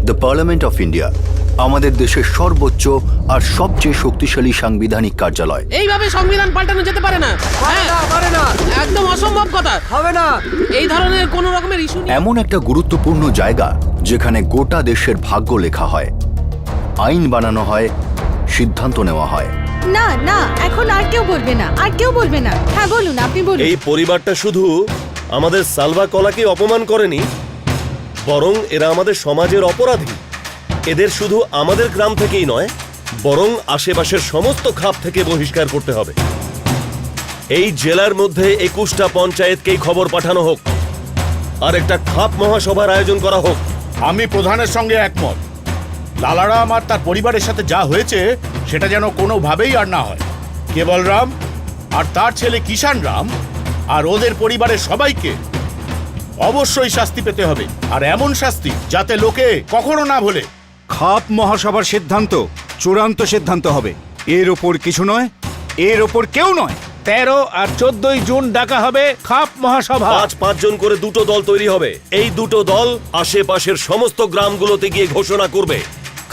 The parliament of India আমাদের দেশের সর্বোচ্চ আর সবচেয়ে শক্তিশালী সাংবিধানিক কার্যালয়। এইভাবে সংবিধান পাল্টানো যেতে পারে না। পারে না, একদম অসম্ভব কথা। হবে না। এই ধরনের কোন রকমের ইস্যু এমন একটা গুরুত্বপূর্ণ জায়গা যেখানে গোটা দেশের ভাগ্য লেখা হয়, আইন বানানো হয়, সিদ্ধান্ত নেওয়া হয়। না না, এখন আর কেউ বলবে না, আর কেউ বলবে না। হ্যাঁ বলুন, আপনি বলুন। এই পরিবারটা শুধু আমাদের সালভা কলাকে অপমান করেনি, বরং এরা আমাদের সমাজের অপরাধী। এদের শুধু আমাদের গ্রাম থেকেই নয়, বরং আশেপাশের সমস্ত খাপ থেকে বহিষ্কার করতে হবে। এই জেলার মধ্যে 21টা পঞ্চায়েতকেই খবর পাঠানো হোক, আর একটা খাপ মহাসভার আয়োজন করা হোক। আমি প্রধানের সঙ্গে একমত। লালারাম আর তার পরিবারের সাথে যা হয়েছে সেটা যেন কোনোভাবেই আর না হয়। কেবলরাম আর তার ছেলে কিষাণ রাম আর ওদের পরিবারের সবাইকে অবশ্যই শাস্তি পেতে হবে, আর এমন শাস্তি যাতে লোকে কখনো না ভোলে। খাপ মহাসভার সিদ্ধান্ত চূড়ান্ত সিদ্ধান্ত হবে। এর ওপর কিছু নয়, এর ওপর কেউ নয়। 13 আর 14 জুন ডাকা হবে খাপ মহাসভা। 5 জন করে দুটো দল তৈরি হবে। এই দুটো দল আশেপাশের সমস্ত গ্রামগুলোতে গিয়ে ঘোষণা করবে,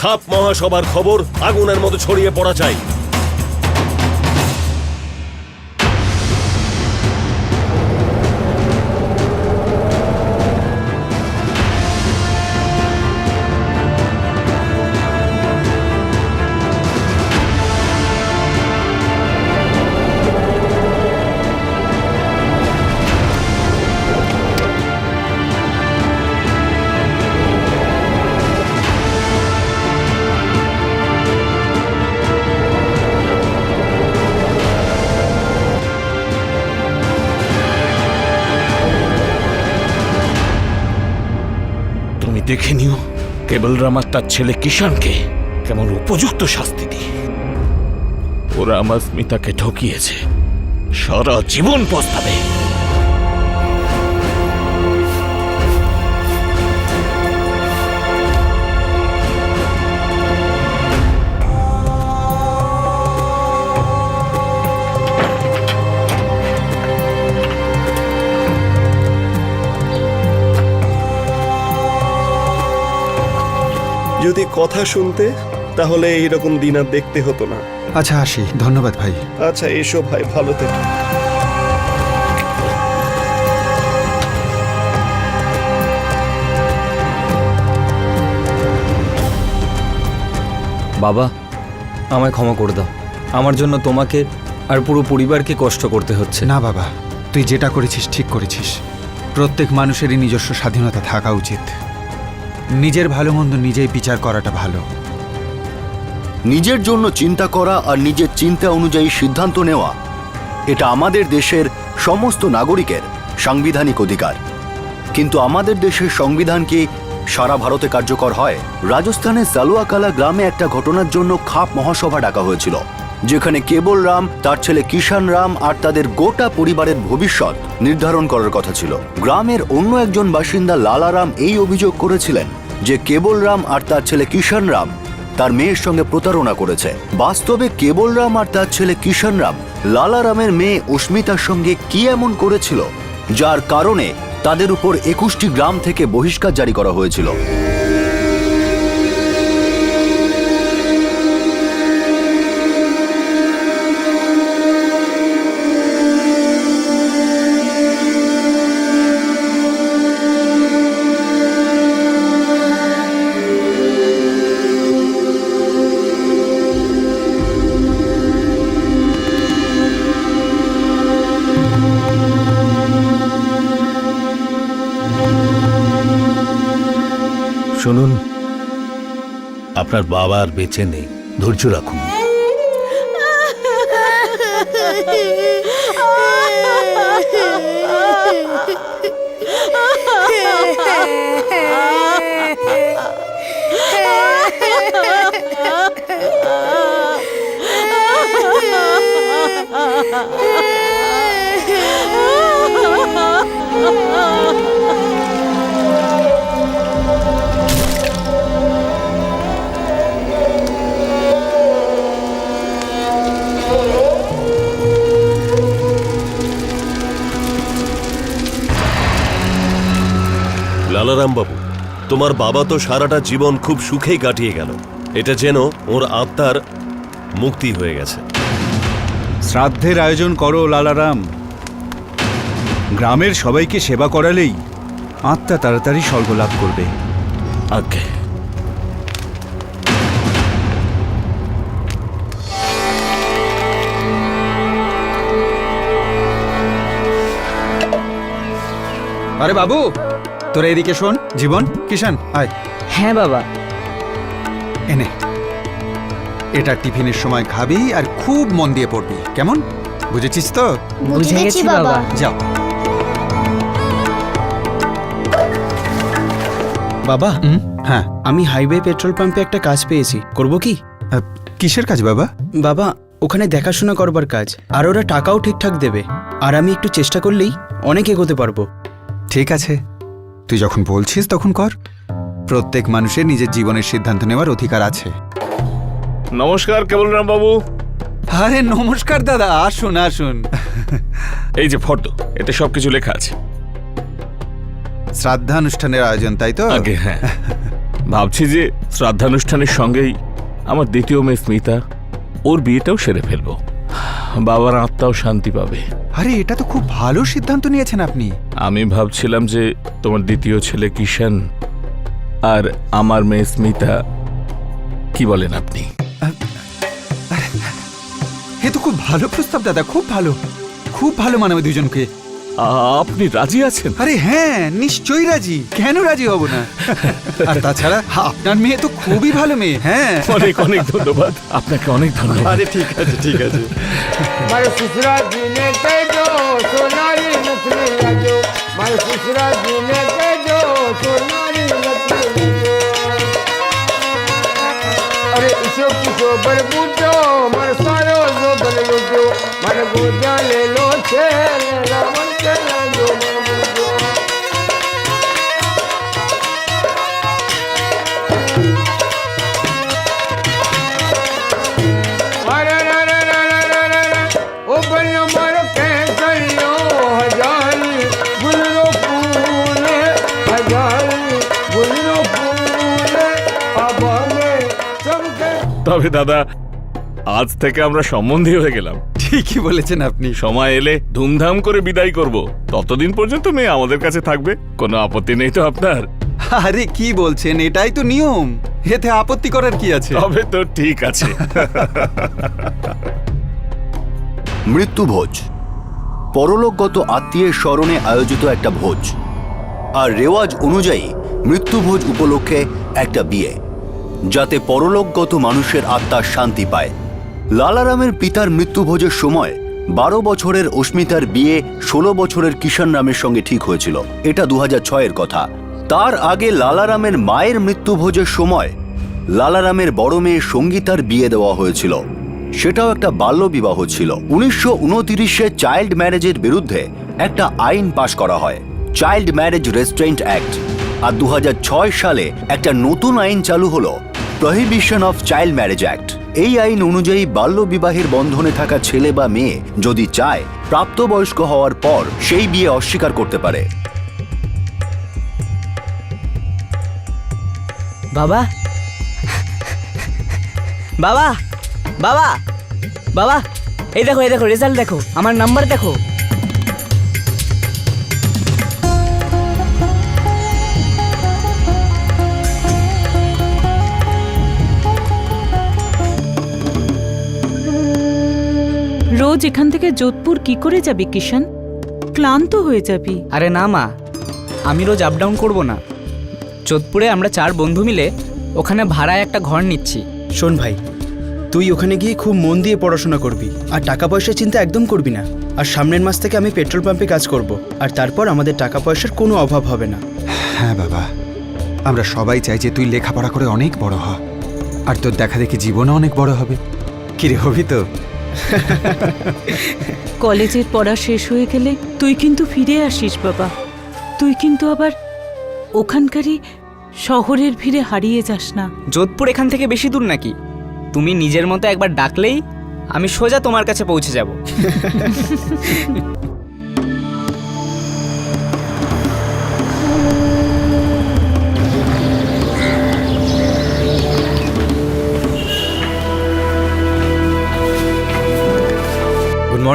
খাপ মহাসভার খবর আগুনের মতো ছড়িয়ে পড়া চাই। দেখে নিও কেবলরাম আর তার ছেলে কিষাণকে কেমন উপযুক্ত শাস্তি দিই। ওরা আমার স্মিতাকে ঠকিয়েছে, সারা জীবন পস্তাবে। যদি কথা শুনতে, তাহলে এইরকম দিন আর দেখতে হতো না। আচ্ছা আসি, ধন্যবাদ ভাই। আচ্ছা এসো ভাই, ভালো থেকো। বাবা, আমায় ক্ষমা করে দাও। আমার জন্য তোমাকে আর পুরো পরিবারকে কষ্ট করতে হচ্ছে। না বাবা, তুই যেটা করেছিস ঠিক করেছিস। প্রত্যেক মানুষেরই নিজস্ব স্বাধীনতা থাকা উচিত। নিজের ভালো মন্দ নিজেই বিচার করাটা ভালো। নিজের জন্য চিন্তা করা আর নিজের চিন্তা অনুযায়ী সিদ্ধান্ত নেওয়া, এটা আমাদের দেশের সমস্ত নাগরিকের সাংবিধানিক অধিকার। কিন্তু আমাদের দেশের সংবিধান কি সারা ভারতে কার্যকর হয়? রাজস্থানের সালুয়াকালা গ্রামে একটা ঘটনার জন্য খাপ মহাসভা ডাকা হয়েছিল, যেখানে কেবলরাম, তার ছেলে কিষাণ রাম আর তাদের গোটা পরিবারের ভবিষ্যৎ নির্ধারণ করার কথা ছিল। গ্রামের অন্য একজন বাসিন্দা লালারাম এই অভিযোগ করেছিলেন যে কেবলরাম আর তার ছেলে কিষাণ রাম তার মেয়ের সঙ্গে প্রতারণা করেছে। বাস্তবে কেবলরাম আর তার ছেলে কিষাণ রাম লালারামের মেয়ে অস্মিতার সঙ্গে কি এমন করেছিল যার কারণে তাদের উপর 21টি গ্রাম থেকে বহিষ্কার জারি করা হয়েছিল। শুনুন, আপনার বাবা আর বেঁচে নেই, ধৈর্য রাখুন। লালারাম বাবু, তোমার বাবা তো সারাটা জীবন খুব সুখেই কাটিয়ে গেল, এটা যেন ওর আত্মার মুক্তি হয়ে গেছে। শ্রাদ্ধের আয়োজন করো লালারাম। গ্রামের সবাইকে সেবা করালেই আত্মা তাড়াতাড়ি স্বর্গ লাভ করবে। আজ্ঞে। আরে বাবু, তোরা এদিকে শোন। জীবন, কিষান, আয়। হ্যাঁ বাবা। এনে, এটা টিফিনের সময় খাবি আর খুব মন দিয়ে পড়বি, কেমন? বুঝেছিস তো? বুঝে গেছি বাবা। যাও। বাবা, হ্যাঁ, আমি হাইওয়ে পেট্রোল পাম্পে একটা কাজ পেয়েছি, করব কি? কিসের কাজ বাবা? বাবা, ওখানে দেখাশোনা করবার কাজ, আর ওরা টাকাও ঠিকঠাক দেবে, আর আমি একটু চেষ্টা করলেই অনেক এগোতে পারবো। ঠিক আছে, তুই যখন বলছিস তখন কর। প্রত্যেক মানুষের নিজের জীবনের সিদ্ধান্ত নেওয়ার অধিকার আছে। নমস্কার কেবলরাম বাবু। আরে নমস্কার দাদা, আসুন আসুন। এই যে ফটো, এতে সবকিছু লেখা আছে। শ্রাদ্ধানুষ্ঠানের আয়োজন, তাই তো? আগে হ্যাঁ, ভাবছি যে শ্রাদ্ধানুষ্ঠানের সঙ্গেই আমার দ্বিতীয় মেয়ে স্মিতা, ওর বিয়েটাও সেরে ফেলবো। বাবার আত্মাও শান্তি পাবে। আরে এটা তো খুব ভালো সিদ্ধান্ত নিয়েছেন আপনি। আমি ভাবছিলাম যে তোমার দ্বিতীয় ছেলে কিষান আর আমার মেয়ে স্মিতা, কি বলেন আপনি? এ তো খুব ভালো প্রস্তাব দাদা, খুব ভালো, খুব ভালো মানাবে দুজনকে। আপনি রাজি আছেন? আরে হ্যাঁ, নিশ্চয়ই রাজি, কেন রাজি হব না? আর তাছাড়া আপনার মেয়ে তো খুবই ভালো মেয়ে। হ্যাঁ, অনেক অনেক ধন্যবাদ আপনাকে, অনেক ধন্যবাদ। আরে ঠিক আছে ঠিক আছে। তবে দাদা, আজ থেকে আমরা সম্বন্ধী হয়ে গেলাম। ঠিকই বলেছেন আপনি। সময় এলে ধুমধাম করে বিদায় করব, ততদিন পর্যন্ত মেয়ে আমাদের কাছে থাকবে। কোনো আপত্তি নেই তো আপনার? আরে কি বলছেন, এটাই তো নিয়ম, এতে আপত্তি করার কি আছে? তবে তো ঠিক আছে। মৃত্যুভোজ, পরলোকগত আত্মীয়ের স্মরণে আয়োজিত একটা ভোজ। আর রেওয়াজ অনুযায়ী মৃত্যুভোজ উপলক্ষে একটা বিয়ে, যাতে পরলোকগত মানুষের আত্মা শান্তি পায়। লালারামের পিতার মৃত্যুভোজের সময় 12 বছরের অস্মিতার বিয়ে 16 বছরের কিষান রামের সঙ্গে ঠিক হয়েছিল। এটা 2006-এর কথা। তার আগে লালারামের মায়ের মৃত্যুভোজের সময় লালারামের বড় মেয়ে সঙ্গীতার বিয়ে দেওয়া হয়েছিল। সেটাও একটা বাল্যবিবাহ ছিল। 1929-এ চাইল্ড ম্যারেজের বিরুদ্ধে একটা আইন পাশ করা হয়, চাইল্ড ম্যারেজ রেস্ট্রেইন্ট অ্যাক্ট। আর 2006 সালে একটা নতুন আইন চালু হলো, prohibition of child marriage act. এই আইন অনুযায়ী বাল্যবিবাহের বন্ধনে থাকা ছেলে বা মেয়ে যদি চায়, প্রাপ্তবয়স্ক হওয়ার পর সেই বিয়ে অস্বীকার করতে পারে। বাবা, বাবা, বাবা, বাবা, এই দেখো, এই দেখো রেজাল্ট দেখো, আমার নাম্বার দেখো। রোজ এখান থেকে যোধপুর কি করে যাবি কিষান? ক্লান্ত হয়ে যাবি। আরে না মা, আমি রোজ আপ ডাউন করবো না। যোধপুরে আমরা 4 বন্ধু মিলে ওখানে ভাড়ায় একটা ঘর নিচ্ছি। শোন ভাই, তুই ওখানে গিয়ে খুব মন দিয়ে পড়াশোনা করবি, আর টাকা পয়সার চিন্তা একদম করবি না। আর সামনের মাস থেকে আমি পেট্রোল পাম্পে কাজ করব, আর তারপর আমাদের টাকা পয়সার কোনো অভাব হবে না। হ্যাঁ বাবা, আমরা সবাই চাই যে তুই লেখাপড়া করে অনেক বড় হ, আর তোর দেখা দেখি জীবনও অনেক বড় হবে। কিরে, হবি তো? কলেজের পড়া শেষ হয়ে গেলে তুই কিন্তু ফিরে আসিস বাবা। তুই কিন্তু আবার ওখানকারই শহরের ভিড়ে হারিয়ে যাস না। যোধপুর এখান থেকে বেশি দূর নাকি? তুমি নিজের মতো একবার ডাকলেই আমি সোজা তোমার কাছে পৌঁছে যাব।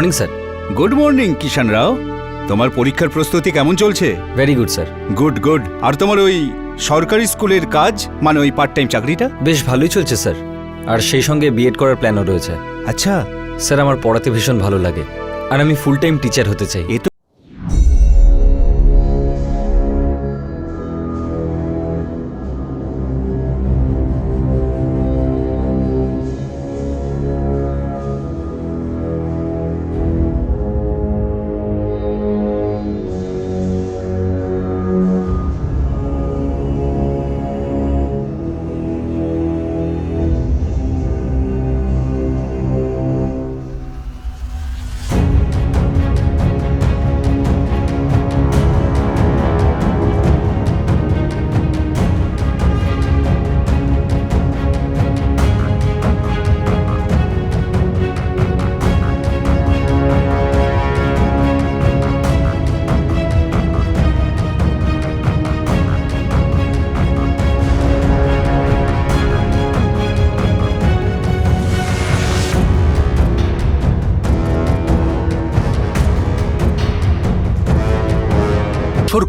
Morning sir. Good morning Kishan Rao. তোমার পরীক্ষার প্রস্তুতি কেমন চলছে? Very good sir. Good good. আর তোমার ওই সরকারি স্কুলের কাজ, মানে ওই পার্ট টাইম চাকরিটা? বেশ ভালোই চলছে স্যার, আর সেই সঙ্গে বিএড করার প্ল্যানও রয়েছে। আচ্ছা স্যার, আমার পড়াতে ভীষণ ভালো লাগে আর আমি ফুল টাইম টিচার হতে চাই। এ তো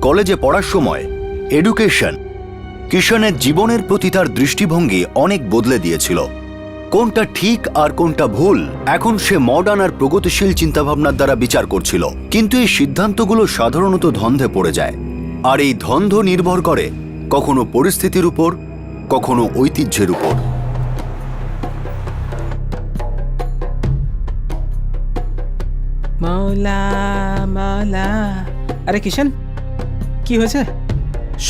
কলেজে পড়ার সময় এডুকেশন কিষানের জীবনের প্রতি তার দৃষ্টিভঙ্গি অনেক বদলে দিয়েছিল। কোনটা ঠিক আর কোনটা ভুল এখন সে মডার্ন আর প্রগতিশীল চিন্তাভাবনার দ্বারা বিচার করছিল, কিন্তু এই সিদ্ধান্তগুলো সাধারণত দ্বন্দ্বে পড়ে যায়, আর এই দ্বন্দ্ব নির্ভর করে কখনো পরিস্থিতির উপর, কখনো ঐতিহ্যের উপর। মাওলা মাওলা। আরে কিষান, কি হয়েছে?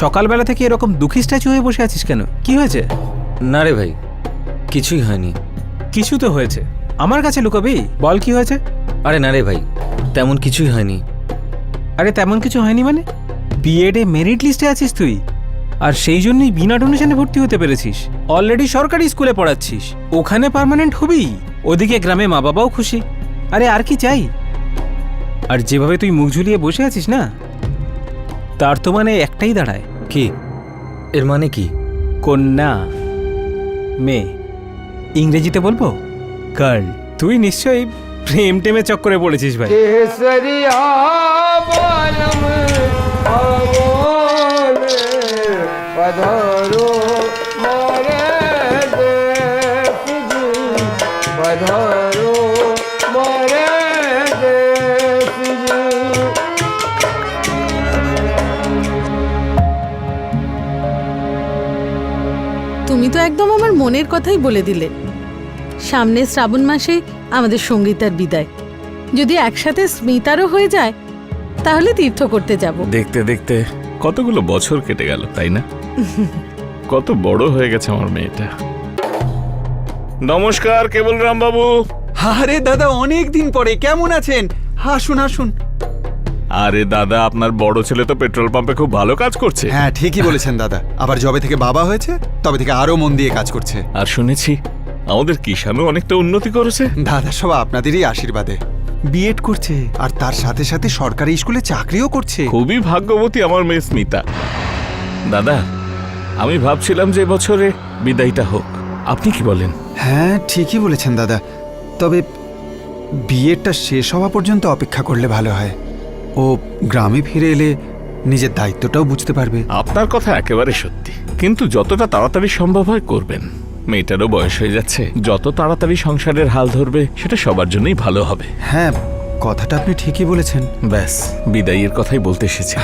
সকালবেলা থেকে এরকম দুঃখী স্ট্যাচু হয়ে বসে আছিস কেন? কি হয়েছে? না রে ভাই, কিছুই হয়নি। কিছু তো হয়েছে, আমার কাছে লুকাবি? বল কি হয়েছে? আরে না রে ভাই, তেমন কিছুই হয়নি। আরে তেমন কিছু হয়নি মানে? বিএডে মেরিট লিস্টে আছিস তুই, আর সেই জন্যই বিনা ডোনেশনে ভর্তি হতে পেরেছিস। অলরেডি সরকারি স্কুলে পড়াচ্ছিস, ওখানে পার্মানেন্ট হবি। ওদিকে গ্রামে মা বাবাও খুশি। আরে আর কি চাই? আর যেভাবে তুই মুখ ঝুলিয়ে বসে আছিস না, তার তো মানে একটাই দাঁড়ায়। কি এর মানে? কি? কন্যা, মেয়ে, ইংরেজিতে বলবো গার্ল। তুই নিশ্চয়ই প্রেম টেমে চক্করে পড়েছিস ভাই। তুমি তো একদম আমার মনের কথাই বলে দিলে। সামনে শ্রাবণ মাসে আমাদের সঙ্গীতার বিদায়, যদি একসাথে স্মিতারও হয়ে যায় তাহলে তীর্থ করতে যাব। দেখতে দেখতে কতগুলো বছর কেটে গেল, তাই না? কত বড় হয়ে গেছে আমার মেয়েটা। নমস্কার কেবলরাম বাবু। আরে দাদা, অনেক দিন পরে, কেমন আছেন? আসুন আসুন। আরে দাদা, আপনার বড় ছেলে তো পেট্রোল পাম্পে খুব ভালো কাজ করছে। হ্যাঁ, ঠিকই বলেছেন দাদা। আবার যবে থেকে বাবা হয়েছে তবে থেকে আরো মন দিয়ে কাজ করছে। আর শুনেছি আমাদের কিষানও অনেকটা উন্নতি করেছে। দাদা, সব আপনাদেরই আশীর্বাদে। বিএড করছে আর তার সাথে সাথে সরকারি স্কুলে চাকরিও করছে। খুবই ভাগ্যবতী আমার মেয়ে স্মিতা। দাদা, আমি ভাবছিলাম যে বছরে বিদায়টা হোক, আপনি কি বলেন? হ্যাঁ, ঠিকই বলেছেন দাদা। তবে বিএডটা শেষ হওয়া পর্যন্ত অপেক্ষা করলে ভালো হয়। ও গ্রামে ফিরে এলে নিজের দায়িত্বটাও বুঝতে পারবে। আপনার কথা একেবারে সত্যি, কিন্তু যতটা তাড়াতাড়ি সম্ভব হয় করবেন। মেয়েটারও বয়স হয়ে যাচ্ছে, যত তাড়াতাড়ি সংসারের হাল ধরবে সেটা সবার জন্যই ভালো হবে। হ্যাঁ, কথাটা আপনি ঠিকই বলেছেন। ব্যাস, বিদায়ের কথাই বলতে এসেছি।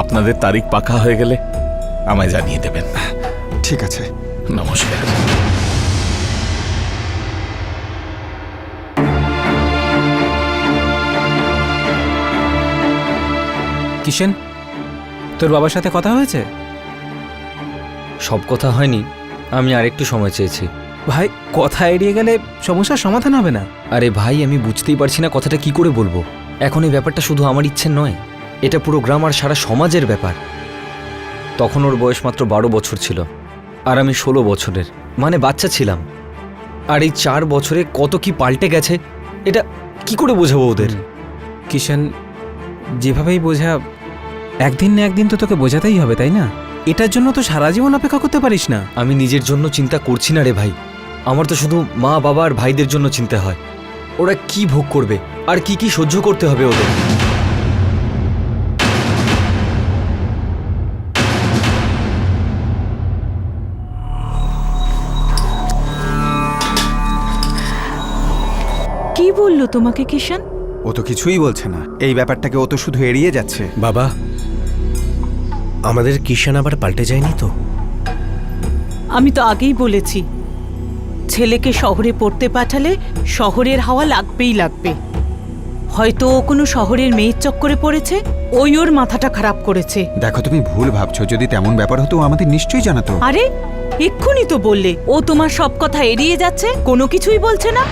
আপনাদের তারিখ পাকা হয়ে গেলে আমায় জানিয়ে দেবেন। ঠিক আছে, নমস্কার। কিষান, তোর বাবার সাথে কথা হয়েছে? সব কথা হয়নি, আমি আরেকটু সময় চেয়েছি। ভাই, কথা এড়িয়ে গেলে সমস্যার সমাধান হবে না। আরে ভাই, আমি বুঝতেই পারছি না কথাটা কি করে বলবো। এখন এই ব্যাপারটা শুধু আমার ইচ্ছে নয়, এটা পুরো গ্রাম আর সারা সমাজের ব্যাপার। তখন ওর বয়স মাত্র 12 বছর ছিল, আর আমি 16 বছরের, মানে বাচ্চা ছিলাম। আর এই 4 বছরে কত কি পাল্টে গেছে, এটা কি করে বোঝাবো ওদের? কিষান, যেভাবেই বোঝা, একদিন না একদিন তো তোকে বোঝাতেই হবে, তাই না? এটার জন্য তো সারা জীবন অপেক্ষা করতে পারিস না। আমি নিজের জন্য চিন্তা করছি না রে ভাই, আমার তো শুধু মা বাবা আর ভাইদের জন্য চিন্তা হয়। ওরা কি ভোগ করবে, আর কি কি সহ্য করতে হবে ওদের। কি বললো তোমাকে কিষান? ও তো কিছুই বলছে না, এই ব্যাপারটাকে ও তো শুধু এড়িয়ে যাচ্ছে। বাবা, আমাদের কিষান আবার পাল্টে যায়নি তো? আমি তো আগেই বলেছি, ছেলেকে শহরে পড়তে পাঠালে শহরের হাওয়া লাগবেই লাগবে। হয়তো ও কোনো শহরের মেয়ের চক্করে পড়েছে, ওই ওর মাথাটা খারাপ করেছে। দেখো, তুমি ভুল ভাবছো। যদি তেমন ব্যাপার হতো ও আমাদের নিশ্চয়ই জানাতো। আরে এক্ষুনি তো বললে ও তোমার সব কথা এড়িয়ে যাচ্ছে, কোনো কিছুই বলছে না।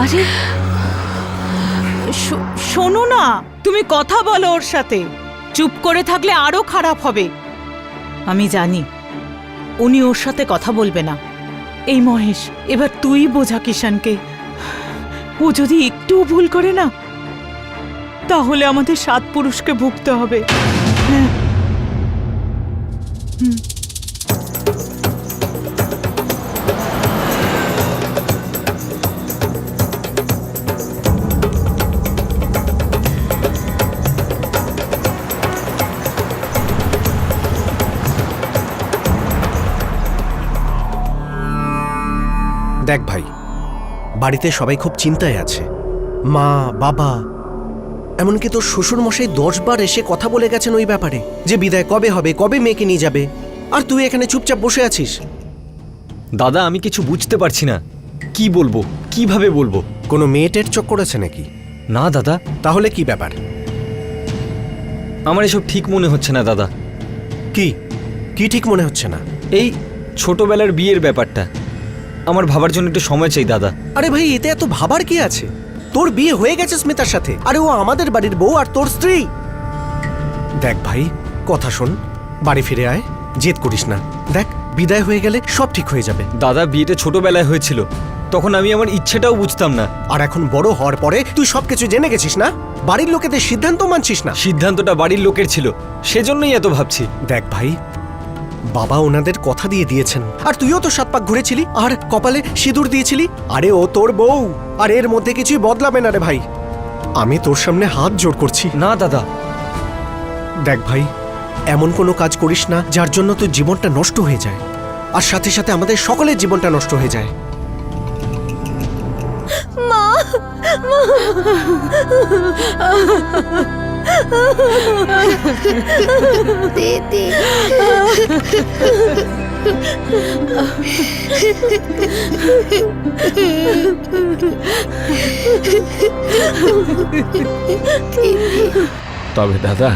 আরে শোনো না, তুমি কথা বলো ওর সাথে। চুপ করে থাকলে আরো খারাপ হবে। আমি জানি উনি ওর সাথে কথা বলবে না। এই মহেশ, এবার তুই বোঝা কিষানকে। ও যদি একটুও ভুল করে না, তাহলে আমাদের 7 পুরুষকে ভুগতে হবে। হ্যাঁ। দেখ ভাই, বাড়িতে সবাই খুব চিন্তায় আছে। মা, বাবা, এমনকি তোর শ্বশুর মশাই 10 বার এসে কথা বলে গেছেন ওই ব্যাপারে, যে বিদায় কবে হবে, কবে মেয়েকে নিয়ে যাবে। আর তুই এখানে চুপচাপ বসে আছিস। দাদা, আমি কিছু বুঝতে পারছি না, কি বলবো, কিভাবে বলবো। কোনো মেয়েটের চোখ করেছে নাকি? না দাদা। তাহলে কি ব্যাপার? আমার এসব ঠিক মনে হচ্ছে না দাদা। কি কি ঠিক মনে হচ্ছে না? এই ছোটবেলার বিয়ের ব্যাপারটা আমার ভাবার জন্য একটু সময় চাই দাদা। আরে ভাই, এতে এত ভাবার কি আছে? তোর বিয়ে হয়ে গেছে স্মিতার সাথে। আরে ও আমাদের বাড়ির বউ আর তোর স্ত্রী। দেখ ভাই, কথা শোন, বাড়ি ফিরে আয়, জেদ করিস না। দেখ, বিদায় হয়ে গেলে সব ঠিক হয়ে যাবে। দাদা, বিয়েটা ছোটবেলায় হয়েছিল, তখন আমি আমার ইচ্ছেটাও বুঝতাম না। আর এখন বড় হওয়ার পরে তুই সবকিছু জেনে গেছিস না? বাড়ির লোকেদের সিদ্ধান্ত মানছিস না। সিদ্ধান্তটা বাড়ির লোকের ছিল, সেজন্যই এত ভাবছি। দেখ ভাই, বাবা ওনাদের কথা দিয়ে দিয়েছেন, আর তুইও তো 7 পাক ঘুরেছিলি আর কপালে সিঁদুর দিয়েছিলি। আরে ও তোর বউ, আর এর মধ্যে কিছুই বদলাবে না রে ভাই। আমি তোর সামনে হাত জোড় করছি। না দাদা। দেখ ভাই, এমন কোনো কাজ করিস না যার জন্য তোর জীবনটা নষ্ট হয়ে যায়, আর সাথে সাথে আমাদের সকলের জীবনটা নষ্ট হয়ে যায়। মা, দিদি, তবে দাদা,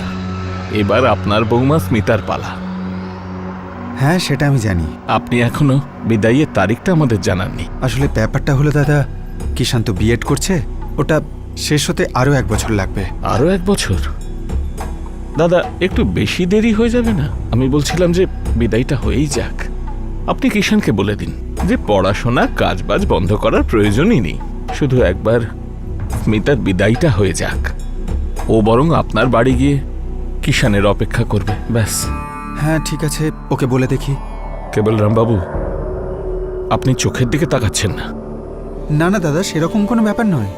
এবার আপনার বৌমা স্মিতার পালা। হ্যাঁ, সেটা আমি জানি। আপনি এখনো বিদায়ের তারিখটা আমাদের জানাননি। আসলে ব্যাপারটা হলো দাদা, কিষান তো বিএড করছে, ওটা শেষ হতে আরো 1 বছর লাগবে। আরো 1 বছর? দাদা, একটু বেশি দেরি হয়ে যাবে না? আমি বলছিলাম যে বিদায়টা হয়েই যাক। আপনি কিষানকে বলে দিন যে পড়াশোনা কাজবাজ বন্ধ করার প্রয়োজনই নেই, শুধু একবার স্মিতার বিদায়টা হয়ে যাক। ও বরং আপনার বাড়ি গিয়ে কিষানের অপেক্ষা করবে, ব্যাস। হ্যাঁ ঠিক আছে, ওকে বলে দেখি। কেবল রামবাবু, আপনি চোখের দিকে তাকাচ্ছেন না। না না দাদা, সেরকম কোনো ব্যাপার নয়।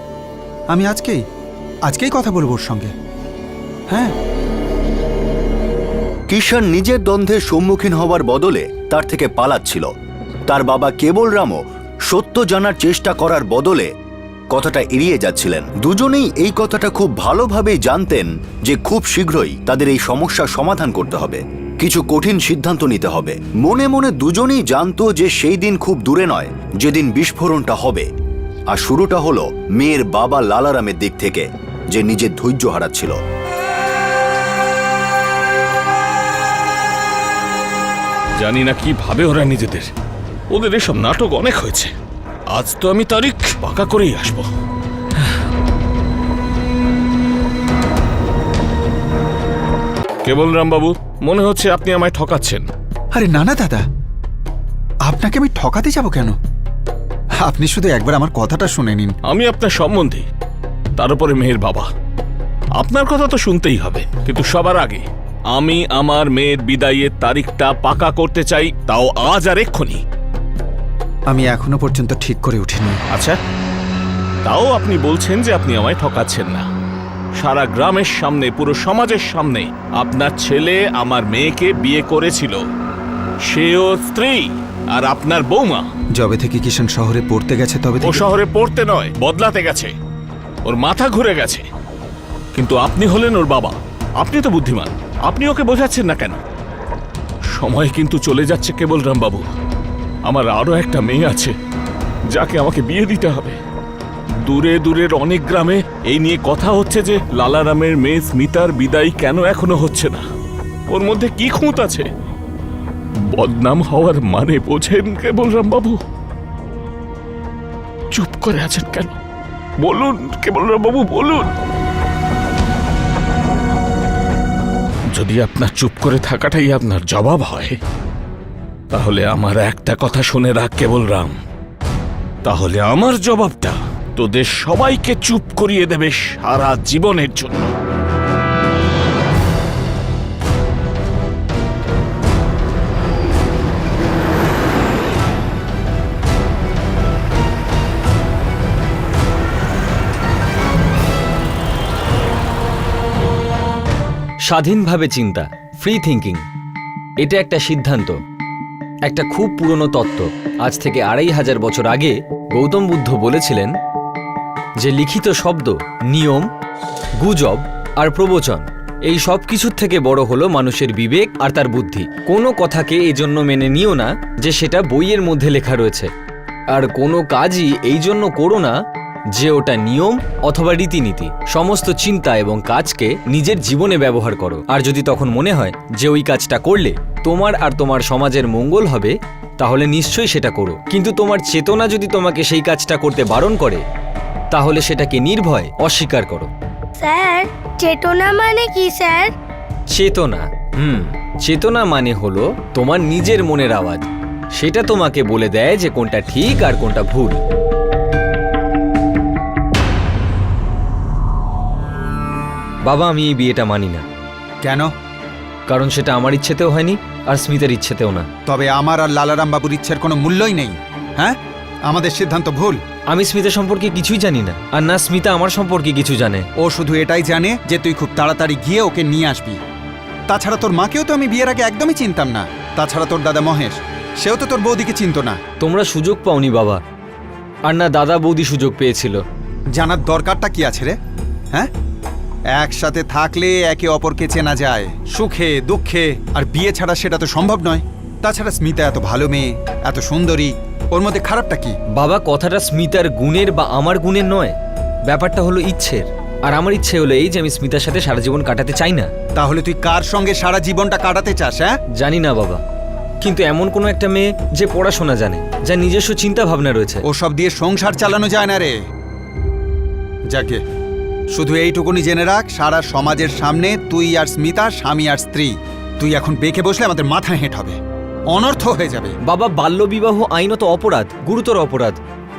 আমি আজকেই কথা বলবো ওর সঙ্গে। হ্যাঁ। কিষান নিজের দ্বন্দ্বের সম্মুখীন হওয়ার বদলে তার থেকে পালাচ্ছিল। তার বাবা কেবল রামও সত্য জানার চেষ্টা করার বদলে কথাটা এড়িয়ে যাচ্ছিলেন। দুজনেই এই কথাটা খুব ভালোভাবেই জানতেন যে খুব শীঘ্রই তাদের এই সমস্যার সমাধান করতে হবে, কিছু কঠিন সিদ্ধান্ত নিতে হবে। মনে মনে দুজনেই জানতো যে সেই দিন খুব দূরে নয় যেদিন বিস্ফোরণটা হবে। আর শুরুটা হলো মেয়ের বাবা লালারামের দিক থেকে, যে নিজের ধৈর্য হারাচ্ছিল। জানি না কি ভাবে ওরা নিজেদের। ওদের এসব নাটক অনেক হয়েছে। আজ তো আমি তারিখ পাকা করেই আসবো। কেবল রামবাবু, মনে হচ্ছে আপনি আমায় ঠকাচ্ছেন। আরে না না দাদা, আপনাকে আমি ঠকাতে যাব কেন? আপনি শুধু একবার আমার কথাটা শুনে নিন। আমি আপনার সম্বন্ধী, তার উপরে মেয়ের বাবা। আপনার কথা তো শুনতেই হবে, কিন্তু সবার আগে আমি আমার মেয়ের বিদায়ের তারিখটা পাকা করতে চাই, তাও আজ আর এক্ষুনি। আমি এখনো পর্যন্ত ঠিক করে উঠিনি। আচ্ছা, তাও আপনি বলছেন যে আপনি আমায় ঠকাচ্ছেন না। সারা গ্রামের সামনে, পুরো সমাজের সামনে আপনার ছেলে আমার মেয়েকে বিয়ে করেছিল। সেও স্ত্রী আর আপনার বৌমা। যবে থেকে কিষান শহরে পড়তে গেছে তবে ও থেকে শহরে পড়তে নয়, বদলাতে গেছে। ওর মাথা ঘুরে গেছে। কিন্তু আপনি হলেন ওর বাবা, আপনি তো বুদ্ধিমান, আপনি ওকে বোঝাচ্ছেন না কেন? সময় কিন্তু চলে যাচ্ছে কেবলরাম বাবু। আমার আরো একটা মেয়ে আছে যাকে আমাকে বিয়ে দিতে হবে। দূরে দূরের অনেক গ্রামে এই নিয়ে কথা হচ্ছে যে লালারামের মেয়ে স্মিতার বিদায় কেন এখনো হচ্ছে না। ওর মধ্যে কি খুঁত আছে? বদনাম হওয়ার মানে বোঝেন কেবলরাম বাবু? চুপ করে আছেন কেন? বলুন কেবলরাম বাবু, বলুন। যদি আপনার চুপ করে থাকাটাই আপনার জবাব হয়, তাহলে আমার একটা কথা শুনে রাখ কেবলরাম, তাহলে আমার জবাবটা তোদের সবাইকে চুপ করিয়ে দেবে সারা জীবনের জন্য। স্বাধীনভাবে চিন্তা, ফ্রি থিঙ্কিং, এটা একটা সিদ্ধান্ত, একটা খুব পুরনো তত্ত্ব। আজ থেকে 2500 বছর আগে গৌতম বুদ্ধ বলেছিলেন যে লিখিত শব্দ, নিয়ম, গুজব আর প্রবচন, এই সব কিছুর থেকে বড় হলো মানুষের বিবেক আর তার বুদ্ধি। কোনো কথাকে এজন্য মেনে নিও না যে সেটা বইয়ের মধ্যে লেখা রয়েছে, আর কোনো কাজই এই জন্য করো না যে ওটা নিয়ম অথবা রীতিনীতি। সমস্ত চিন্তা এবং কাজকে নিজের জীবনে ব্যবহার করো, আর যদি তখন মনে হয় যে ওই কাজটা করলে তোমার আর তোমার সমাজের মঙ্গল হবে, তাহলে নিশ্চয়ই সেটা করো। কিন্তু তোমার চেতনা যদি তোমাকে সেই কাজটা করতে বারণ করে, তাহলে সেটাকে নির্ভয় অস্বীকার করো। স্যার, চেতনা মানে কি স্যার? চেতনা চেতনা মানে হলো তোমার নিজের মনের আওয়াজ। সেটা তোমাকে বলে দেয় যে কোনটা ঠিক আর কোনটা ভুল। বাবা, আমি এই বিয়েটা মানি না। কেন? কারণ সেটা আমার ইচ্ছেতেও হয়নি আর স্মিতার ইচ্ছেতেও না। তবে আমার আর লালারাম বাবুর ইচ্ছের কোনো মূল্যই নেই। হ্যাঁ, আমাদের সিদ্ধান্ত ভুল। আমি স্মিতা সম্পর্কে কিছুই জানি না, আর না স্মিতা আমার সম্পর্কে কিছু জানে। ও শুধু এটাই জানে যে তুই খুব তাড়াতাড়ি গিয়ে ওকে নিয়ে আসবি। তাছাড়া তোর মাকেও তো আমি বিয়ের আগে একদমই চিনতাম না। তাছাড়া তোর দাদা মহেশ, সেও তো তোর বৌদিকে চিনতো না। তোমরা সুযোগ পাওনি বাবা, আর না দাদা বৌদি সুযোগ পেয়েছিল। জানার দরকারটা কি আছে রে? হ্যাঁ, একসাথে থাকলে একে অপরকে চেনা যায়, সুখে দুঃখে। আর বিয়ে ছাড়া সেটা তো সম্ভব নয়। তাছাড়া স্মিতা এত ভালো মেয়ে, এত সুন্দরী, ওর মধ্যে খারাপটা কি? বাবা, কথাটা স্মিতার গুণের বা আমার গুণের নয়, ব্যাপারটা হলো ইচ্ছের। আর আমার ইচ্ছে হলো এই যে আমি স্মিতার সাথে সারা জীবন কাটাতে চাই না। তাহলে তুই কার সঙ্গে সারা জীবনটা কাটাতে চাস? হ্যাঁ, জানি না বাবা, কিন্তু এমন কোনো একটা মেয়ে যে পড়াশোনা জানে, যার নিজস্ব চিন্তা ভাবনা রয়েছে। ওসব দিয়ে সংসার চালানো যায় না রে। যাকে শুধু এইটুকুনি জেনে রাখ, সারা সমাজের সামনে তুই আর স্মিতা স্বামী আর স্ত্রী। তুই এখন বেঁকে বসলে আমাদের মাথা হেঁট হবে, অনর্থ হয়ে যাবে। বাবা, বাল্যবিবাহ আইনত অপরাধ, গুরুতর অপরাধ।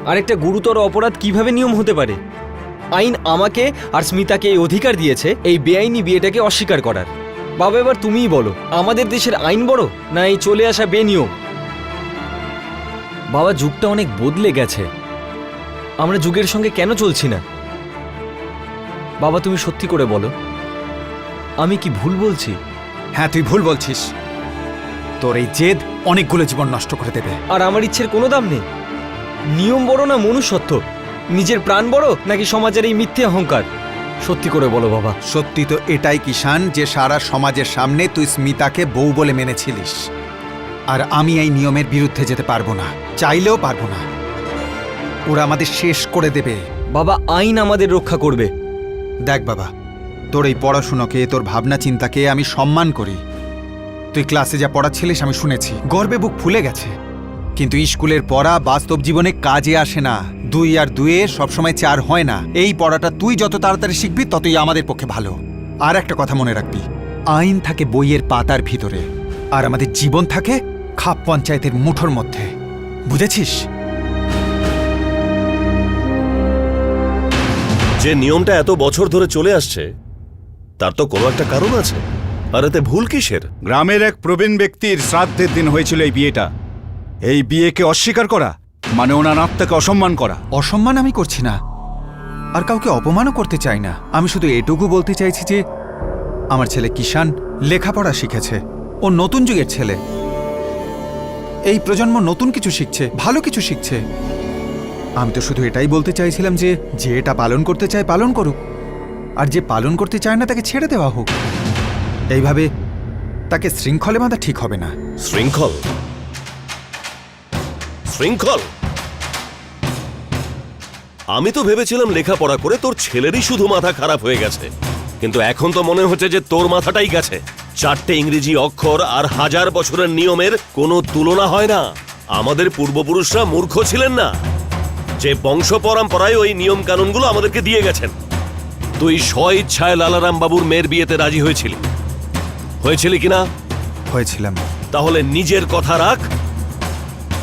আর একটা গুরুতর অপরাধ কিভাবে নিয়ম হতে পারে? আইন আমাকে আর স্মিতাকে এই অধিকার দিয়েছে এই বেআইনি বিয়েটাকে অস্বীকার করার। বাবা, এবার তুমিই বলো, আমাদের দেশের আইন বড় না এই চলে আসা বেনিয়ম? বাবা, যুগটা অনেক বদলে গেছে, আমরা যুগের সঙ্গে কেন চলছি না? বাবা, তুমি সত্যি করে বলো, আমি কি ভুল বলছি? হ্যাঁ, তুই ভুল বলছিস। তোর এই জেদ অনেকগুলো জীবন নষ্ট করে দেবে। আর আমার ইচ্ছের কোনো দাম নেই। নিয়ম বড় না মনুষ্যত্ব? নিজের প্রাণ বড় নাকি সমাজের এই মিথ্যে অহংকার? সত্যি করে বলো বাবা। সত্যি তো এটাই কিষান, যে সারা সমাজের সামনে তুই স্মিতাকে বউ বলে মেনেছিলিস। আর আমি এই নিয়মের বিরুদ্ধে যেতে পারবো না, চাইলেও পারবো না। ওরা আমাদের শেষ করে দেবে। বাবা, আইন আমাদের রক্ষা করবে। দেখ বাবা, তোর এই পড়াশুনোকে, তোর ভাবনা চিন্তাকে আমি সম্মান করি। তুই ক্লাসে যা পড়াচ্ছিলিস আমি শুনেছি, গর্বে বুক ফুলে গেছে। কিন্তু স্কুলের পড়া বাস্তব জীবনে কাজে আসে না। 2 আর 2 সবসময় 4 হয় না। এই পড়াটা তুই যত তাড়াতাড়ি শিখবি ততই আমাদের পক্ষে ভালো। আর একটা কথা মনে রাখবি, আইন থাকে বইয়ের পাতার ভিতরে, আর আমাদের জীবন থাকে খাপ পঞ্চায়েতের মুঠোর মধ্যে। বুঝেছিস? যে নিয়মটা এত বছর ধরে চলে আসছে, তার তো কোনো একটা কারণ আছে। আর এতে ভুল কিসের? গ্রামের এক প্রবীণ ব্যক্তির শ্রাদ্ধের দিন হয়েছিল এই বিয়েটা। এই বিয়েকে অস্বীকার করা মানে ওনার আত্মাকে অসম্মান করা। অসম্মান আমি করছি না, আর কাউকে অপমানও করতে চাই না। আমি শুধু এটুকু বলতে চাইছি যে আমার ছেলে কিষান লেখাপড়া শিখেছে। ও নতুন যুগের ছেলে। এই প্রজন্ম নতুন কিছু শিখছে, ভালো কিছু শিখছে। আমি তো শুধু এটাই বলতে চাইছিলাম যে যে এটা পালন করতে চায় পালন করুক, আর যে পালন করতে চায় না তাকে ছেড়ে দেওয়া হোক। এইভাবে তাকে শৃঙ্খলে বাঁধা ঠিক হবে না। শৃঙ্খল? শৃঙ্খল? আমি তো ভেবেছিলাম লেখাপড়া করে তোর ছেলেরই শুধু মাথা খারাপ হয়ে গেছে, কিন্তু এখন তো মনে হচ্ছে যে তোর মাথাটাই গেছে। 4টে ইংরেজি অক্ষর আর 1000 বছরের নিয়মের কোনো তুলনা হয় না। আমাদের পূর্বপুরুষরা মূর্খ ছিলেন না যে বংশ পরম্পরায় ওই নিয়ম কানুনগুলো আমাদেরকে দিয়ে গেছেন। তুই স্বইচ্ছায় লালারাম বাবুর মেয়ের বিয়েতে রাজি হয়েছিলি কিনা? হয়েছিলাম। তাহলে নিজের কথা রাখ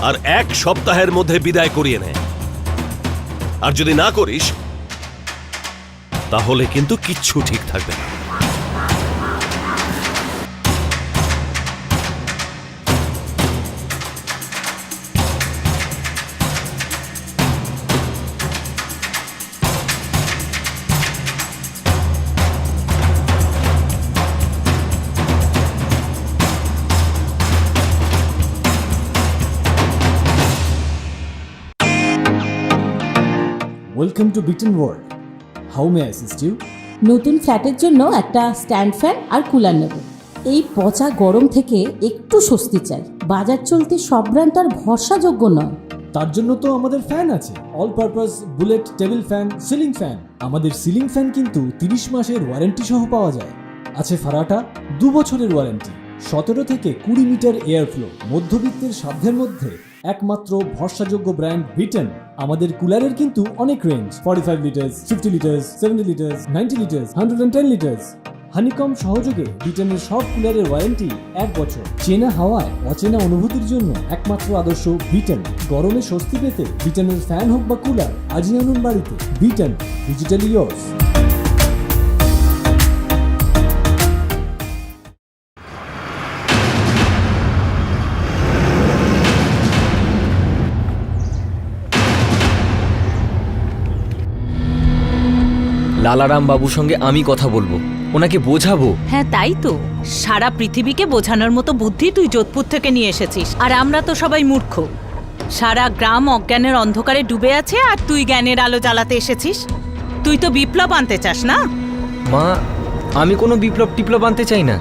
আর 1 সপ্তাহের মধ্যে বিদায় করিয়ে নে। আর যদি না করিস তাহলে কিন্তু কিচ্ছু ঠিক থাকবে না। Welcome to Biten world. How may I assist you? নতুন ফ্ল্যাটের জন্য একটা স্ট্যান্ড ফ্যান আর কুলার নেব। এই পচা গরম থেকে একটু স্বস্তি চাই। বাজার চলতে সব ব্র্যান্ড তো আর ভরসাযোগ্য নয়। তার জন্য তো আমাদের ফ্যান আছে, all purpose bullet table fan, ceiling fan. আমাদের সিলিং ফ্যান কিন্তু 30 মাসের ওয়ারেন্টি সহ পাওয়া যায়। আছে ফারাটা 2 বছরের ওয়ারেন্টি, 17 থেকে 20 মিটার এয়ার ফ্লো, মধ্যবিত্তের সাধ্যের মধ্যে একমাত্র ভরসাযোগ্য ব্র্যান্ড বিটেন। আমাদের কুলারের কিন্তু অনেক range, 45 litres, 50 litres, 70 litres, 90 litres, 110 litres. Honeycomb সহযোগে বিটেনের সব কুলারের ওয়ারেন্টি 1 বছর। চেনা হাওয়ায় অচেনা অনুভূতির জন্য একমাত্র আদর্শ বিটেন। গরমে স্বস্তি পেতে বিটেনের ফ্যান হোক বা কুলার আজই আনুন বাড়িতে। Beaten, digitally yours. লালারাম বাবুর সঙ্গে আমি কথা বলবো, ওনাকে বোঝাবো। হ্যাঁ তাই তো, সারা পৃথিবীকে বোঝানোর মতো বুদ্ধি তুই যোধপুর থেকে নিয়ে এসেছিস, আর আমরা তো সবাই মূর্খ। সারা গ্রাম অজ্ঞানের অন্ধকারে ডুবে আছে আর তুই জ্ঞানের আলো জ্বালাতে এসেছিস। তুই তো বিপ্লব আনতে চাস না? মা, আমি কোনো বিপ্লব টিপ্লব আনতে চাই না।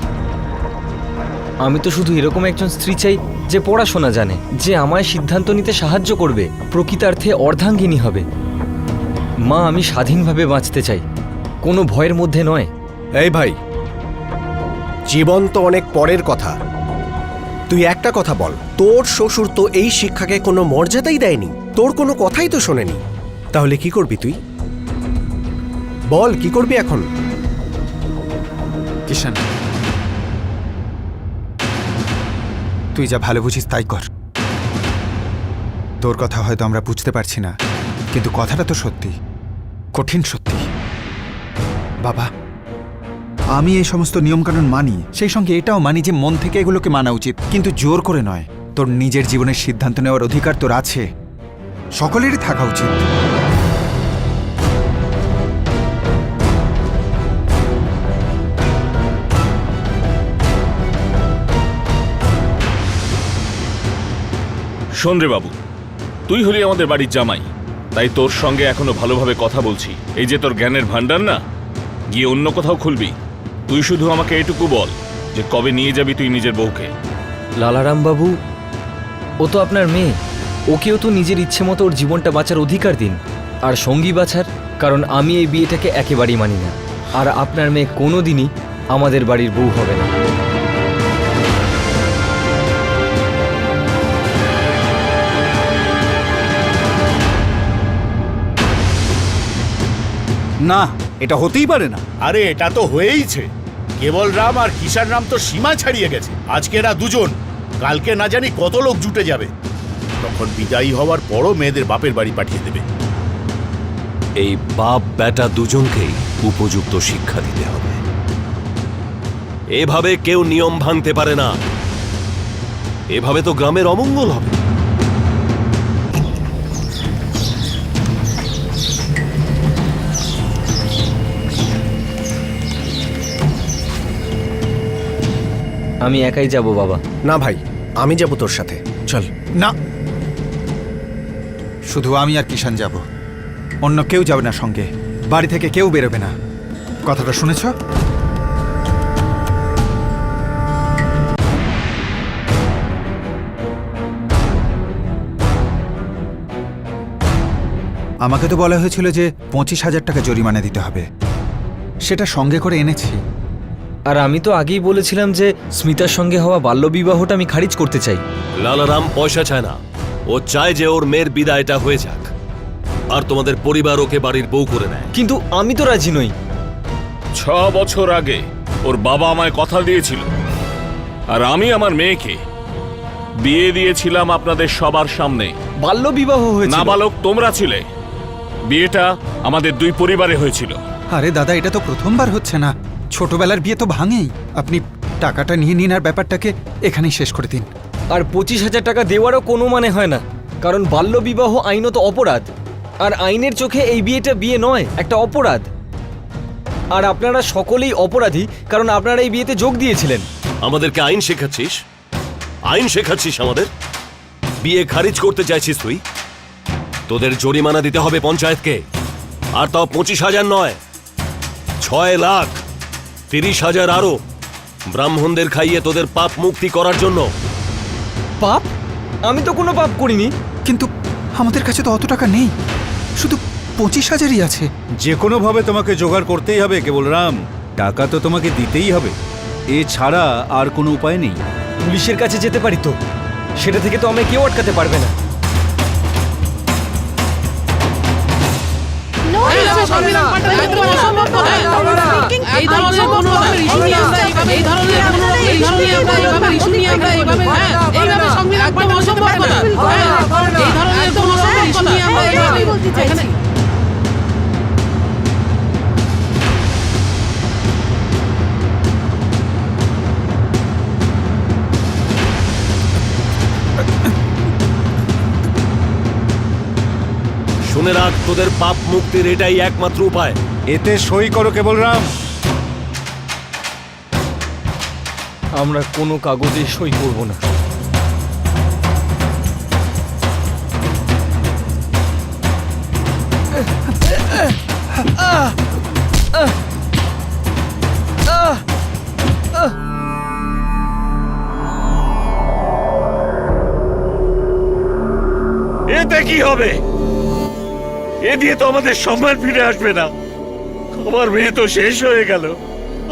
আমি তো শুধু এরকম একজন স্ত্রী চাই যে পড়াশোনা জানে, যে আমায় সিদ্ধান্ত নিতে সাহায্য করবে, প্রকৃতার্থে অর্ধাঙ্গিনী হবে। মা, আমি স্বাধীনভাবে বাঁচতে চাই, কোনো ভয়ের মধ্যে নয়। এই ভাই, জীবন তো অনেক পরের কথা। তুই একটা কথা বল, তোর শ্বশুর তো এই শিক্ষাকে কোনো মর্যাদাই দেয়নি, তোর কোনো কথাই তো শোনেনি। তাহলে কি করবি তুই? বল, কি করবি এখন? কিষান, তুই যা ভালো বুঝিস তাই কর। তোর কথা হয়তো আমরা বুঝতে পারছি না, কিন্তু কথাটা তো সত্যি, কঠিন সত্যি। বাবা, আমি এই সমস্ত নিয়মকানুন মানি, সেই সঙ্গে এটাও মানি যে মন থেকে এগুলোকে মানা উচিত, কিন্তু জোর করে নয়। তোর নিজের জীবনের সিদ্ধান্ত নেওয়ার অধিকার তোর আছে, সকলেরই থাকা উচিত। শোন রে বাবু, তুই হলি আমাদের বাড়ির জামাই, তাই তোর সঙ্গে এখনো ভালোভাবে কথা বলছি। এই যে তোর জ্ঞানের ভান্ডার না, গিয়ে অন্য কোথাও খুলবি। তুই শুধু আমাকে এটুকু বল যে কবে নিয়ে যাবি তুই নিজের বউকে। লালারাম বাবু, ও তো আপনার মেয়ে, ওকেও তো নিজের ইচ্ছে মতো ওর জীবনটা বাঁচার অধিকার দিন, আর সঙ্গী বাছার। কারণ আমি এই বিয়েটাকে একেবারেই মানি না, আর আপনার মেয়ে কোনোদিনই আমাদের বাড়ির বউ হবে না। না, এটা হতেই পারে না। আরে এটা তো হয়েইছে। কেবল রাম আর কিষান রাম তো সীমা ছাড়িয়ে গেছে। আজকে এরা দুজন, কালকে না জানি কত লোক জুটে যাবে। তখন বিদায়ী হওয়ার পরও মেয়েদের বাপের বাড়ি পাঠিয়ে দেবে। এই বাপ বেটা দুজনকেই উপযুক্ত শিক্ষা দিতে হবে। এভাবে কেউ নিয়ম ভাঙতে পারে না, এভাবে তো গ্রামের অমঙ্গল হবে। আমি একাই যাব বাবা। না ভাই, আমি যাব তোর সাথে, চল। না, শুধু আমি আর কিষান যাব, অন্য কেউ যাবে না সঙ্গে। বাড়ি থেকে কেউ বেরোবে না, কথাটা শুনেছ? আমাকে তো বলা হয়েছিল যে 25,000 টাকা জরিমানা দিতে হবে, সেটা সঙ্গে করে এনেছি। আর আমি তো আগেই বলেছিলাম যে স্মিতার সঙ্গে হওয়া বাল্যবিবাহটা আমি খারিজ করতে চাই। লালারাম পয়সা চায় না, ও চায় যে ওর মেয়ের বিদায়টা হয়ে যাক আর তোমাদের পরিবার ওকে বাড়ির বউ করে নেয়। কিন্তু আমি তো রাজি নই। 6 বছর আগে ওর বাবা আমায় কথা দিয়েছিল, আর আমি আমার মেয়েকে বিয়ে দিয়েছিলাম আপনাদের সবার সামনে। বাল্যবিবাহ হয়েছিল। নাবালক তোমরা ছিলে, বিয়েটা আমাদের 2 পরিবারে হয়েছিল। আরে দাদা, এটা তো প্রথমবার হচ্ছে না, ছোটবেলার বিয়ে তো ভাঙেই। আপনি টাকাটা নিয়ে নিন আর ব্যাপারটাকে এখানেই শেষ করে দিন। আর 25,000 টাকা দেওয়ারও কোনো মানে হয় না, কারণ বাল্যবিবাহ আইনত অপরাধ, আর আইনের চোখে এই বিয়েটা বিয়ে নয়, একটা অপরাধ। আর আপনারা সকলেই অপরাধী, কারণ আপনারা এই বিয়েতে যোগ দিয়েছিলেন। আমাদেরকে আইন শেখাচ্ছিস? আইন শেখাচ্ছিস আমাদের? বিয়ে খারিজ করতে চাইছিস তুই? তোদের জরিমানা দিতে হবে পঞ্চায়েতকে, আর তাও 25,000 নয়, 6,30,000 আরো, ব্রাহ্মণদের খাইয়ে তোদের পাপ মুক্তি করার জন্য। পাপ? আমি তো কোনো পাপ করিনি। কিন্তু আমাদের কাছে তো অত টাকা নেই, শুধু 25,000ই আছে। যে কোনোভাবে তোমাকে জোগাড় করতেই হবে কেবল রাম, টাকা তো তোমাকে দিতেই হবে, এছাড়া আর কোনো উপায় নেই। পুলিশের কাছে যেতে পারি তো, সেটা থেকে তো আমায় কেউ আটকাতে পারবে না। শুনে রাখ, তোদের পাপ মুক্তির এটাই একমাত্র উপায়। এতে সই করো কেবল রাম। আমরা কোনো কাগজে সই করব না। এতে কি হবে? এ দিয়ে তো আমাদের সম্মান ফিরে আসবে না। আমার মেয়ে তো শেষ হয়ে গেল,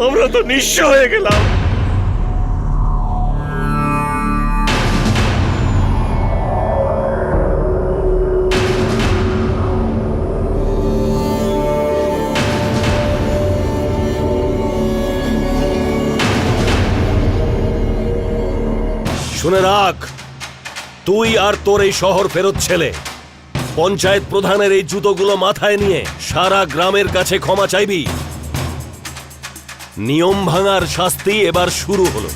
আমরা তো নিঃস্ব হয়ে গেলাম। শুনে রাখ, তুই আর তোর এই শহর ফেরত ছেলে পঞ্চায়েত প্রধানের এই জুতোগুলো মাথায় নিয়ে সারা গ্রামের কাছে ক্ষমা চাইবি। নিয়ম ভাঙার শাস্তি এবার শুরু হলো।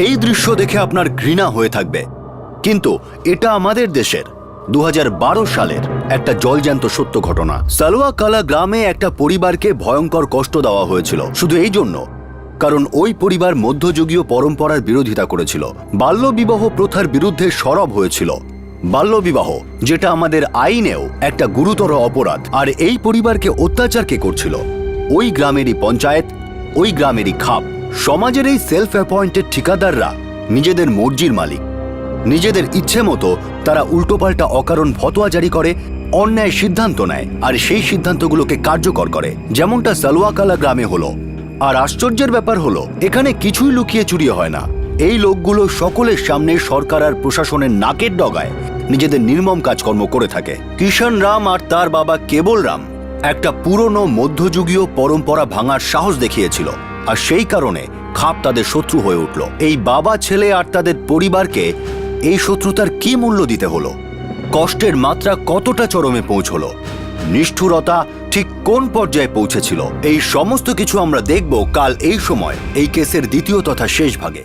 এই দৃশ্য দেখে আপনার ঘৃণা হয়ে থাকবে, কিন্তু এটা আমাদের দেশের 2012 সালের একটা জলজ্যান্ত সত্য ঘটনা। সালুয়াকালা গ্রামে একটা পরিবারকে ভয়ঙ্কর কষ্ট দেওয়া হয়েছিল, শুধু এই জন্য কারণ ওই পরিবার মধ্যযুগীয় পরম্পরার বিরোধিতা করেছিল, বাল্যবিবাহ প্রথার বিরুদ্ধে সরব হয়েছিল। বাল্যবিবাহ, যেটা আমাদের আইনেও একটা গুরুতর অপরাধ, আর এই পরিবারকে অত্যাচার কে করছিল? ওই গ্রামেরই পঞ্চায়েত, ওই গ্রামেরই খাপ। সমাজের এই সেলফ অ্যাপয়েন্টেড ঠিকাদাররা নিজেদের মর্জির মালিক। নিজেদের ইচ্ছে মতো তারা উল্টোপাল্টা অকারণ ফতোয়া জারি করে, অন্যায় সিদ্ধান্ত নেয়, আর সেই সিদ্ধান্তগুলোকে কার্যকর করে, যেমনটা সালুয়াকালা গ্রামে হলো। আর আশ্চর্যের ব্যাপার হলো, এখানে কিছুই লুকিয়ে চুরিয়ে হয় না। এই লোকগুলো সকলের সামনে সরকার আর প্রশাসনের নাকের ডগায় নিজেদের নির্মম কাজকর্ম করে থাকে। কিষান রাম আর তার বাবা কেবল রাম একটা পুরনো মধ্যযুগীয় পরম্পরা ভাঙার সাহস দেখিয়েছিল, আর সেই কারণে খাপ তাদের শত্রু হয়ে উঠল। এই বাবা ছেলে আর তাদের পরিবারকে এই শত্রুতার কি মূল্য দিতে হলো? কষ্টের মাত্রা কতটা চরমে পৌঁছলো? নিষ্ঠুরতা ঠিক কোন পর্যায়ে পৌঁছেছিল? এই সমস্ত কিছু আমরা দেখব কাল এই সময়, এই কেসের দ্বিতীয় তথা শেষ ভাগে।